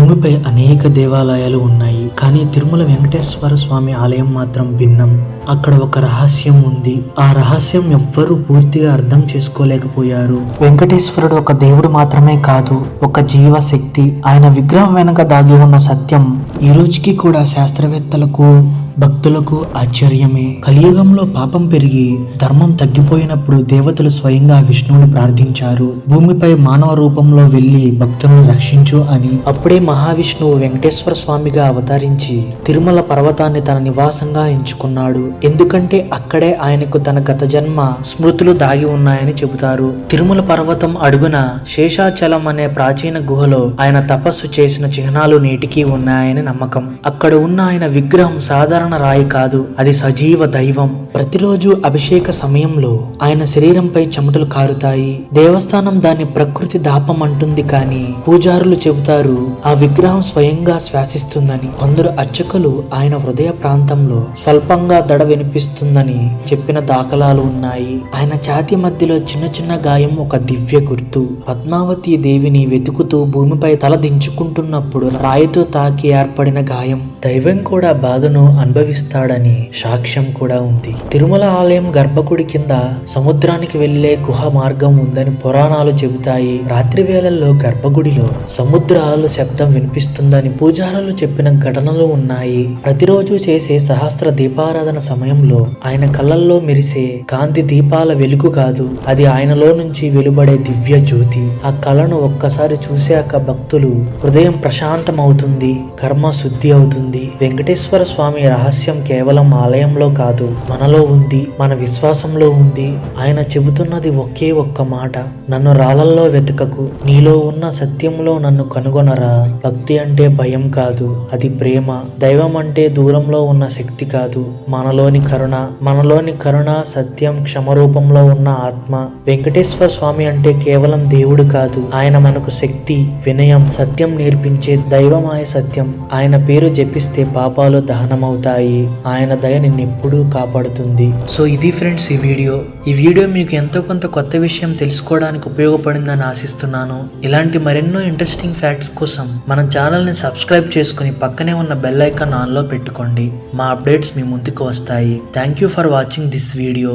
భూమిపై అనేక దేవాలయాలు ఉన్నాయి, కానీ తిరుమల వెంకటేశ్వర స్వామి ఆలయం మాత్రం భిన్నం. అక్కడ ఒక రహస్యం ఉంది. ఆ రహస్యం ఎవ్వరూ పూర్తిగా అర్థం చేసుకోలేకపోయారు. వెంకటేశ్వరుడు ఒక దేవుడు మాత్రమే కాదు, ఒక జీవశక్తి. ఆయన విగ్రహం వెనక దాగి ఉన్న సత్యం ఈ రోజుకి కూడా శాస్త్రవేత్తలకు, భక్తులకు ఆశ్చర్యమే. కలియుగంలో పాపం పెరిగి ధర్మం తగ్గిపోయినప్పుడు దేవతలు స్వయంగా విష్ణువుని ప్రార్థించారు, భూమిపై మానవ రూపంలో వెళ్లి భక్తులను రక్షించు అని. అప్పుడే మహావిష్ణువు వెంకటేశ్వర స్వామిగా అవతరించి తిరుమల పర్వతాన్ని తన నివాసంగా ఎంచుకున్నాడు. ఎందుకంటే అక్కడే ఆయనకు తన గత జన్మ స్మృతులు దాగి ఉన్నాయని చెబుతారు. తిరుమల పర్వతం అడుగున శేషాచలం అనే ప్రాచీన గుహలో ఆయన తపస్సు చేసిన చిహ్నాలు నేటికీ ఉన్నాయని నమ్మకం. అక్కడ ఉన్న ఆయన విగ్రహం సాధారణ రాయి కాదు, అది సజీవ దైవం. ప్రతిరోజు అభిషేక సమయంలో ఆయన శరీరంపై చెమటలు కారుతాయి. దేవస్థానం దాన్ని ప్రకృతి దాపం అంటుంది, కానీ పూజారులు చెబుతారు ఆ విగ్రహం స్వయంగా శ్వాసిస్తుందని. కొందరు అర్చకులు ఆయన హృదయ ప్రాంతంలో స్వల్పంగా దడ వినిపిస్తుందని చెప్పిన దాఖలాలు ఉన్నాయి. ఆయన ఛాతీ మధ్యలో చిన్న చిన్న గాయం ఒక దివ్య గుర్తు. పద్మావతి దేవిని వెతుకుతూ భూమిపై తల దించుకుంటున్నప్పుడు రాయితో తాకి ఏర్పడిన గాయం. దైవం కూడా బాధను అనుభవిస్తాడని సాక్ష్యం కూడా ఉంది. తిరుమల ఆలయం గర్భగుడి కింద సముద్రానికి వెళ్లే గుహ మార్గం ఉందని పురాణాలు చెబుతాయి. రాత్రి వేళల్లో గర్భగుడిలో సముద్ర అలల శబ్దం వినిపిస్తుందని పూజారులు చెప్పిన ఘటనలు ఉన్నాయి. ప్రతిరోజు చేసే సహస్ర దీపారాధన సమయంలో ఆయన కళ్ళల్లో మెరిసే కాంతి దీపాల వెలుగు కాదు, అది ఆయనలో నుంచి వెలువడే దివ్య జ్యోతి. ఆ కళను ఒక్కసారి చూశాక భక్తులు హృదయం ప్రశాంతం అవుతుంది, కర్మ శుద్ధి అవుతుంది. వెంకటేశ్వర స్వామి రహస్యం కేవలం ఆలయంలో కాదు, మనలో ఉంది, మన విశ్వాసంలో ఉంది. ఆయన చెబుతున్నది ఒకే ఒక్క మాట: నన్ను రాళ్ళల్లో వెతకకు, నీలో ఉన్న సత్యంలో నన్ను కనుగొనరా. భక్తి అంటే భయం కాదు, అది ప్రేమ. దైవం అంటే దూరంలో ఉన్న శక్తి కాదు, మనలోని కరుణ, సత్యం, క్షమరూపంలో ఉన్న ఆత్మ. వెంకటేశ్వర స్వామి అంటే కేవలం దేవుడు కాదు, ఆయన మనకు శక్తి, వినయం, సత్యం నేర్పించే దైవమాయ సత్యం. ఆయన పేరు జపిస్తే పాపాలు దహనమవుతాయి, ఆయన దయ నిన్నెప్పుడూ కాపాడుతుంది. సో ఇది ఫ్రెండ్స్ ఈ వీడియో మీకు ఎంతో కొంత కొత్త విషయం తెలుసుకోవడానికి ఉపయోగపడిందని ఆశిస్తున్నాను. ఇలాంటి మరెన్నో ఇంట్రెస్టింగ్ ఫ్యాక్ట్స్ కోసం మన ఛానల్ని సబ్స్క్రైబ్ చేసుకుని పక్కనే ఉన్న బెల్ ఐకాన్ ఆన్లో పెట్టుకోండి. మా అప్డేట్స్ మీ ముందుకు వస్తాయి. Thank you for watching this video.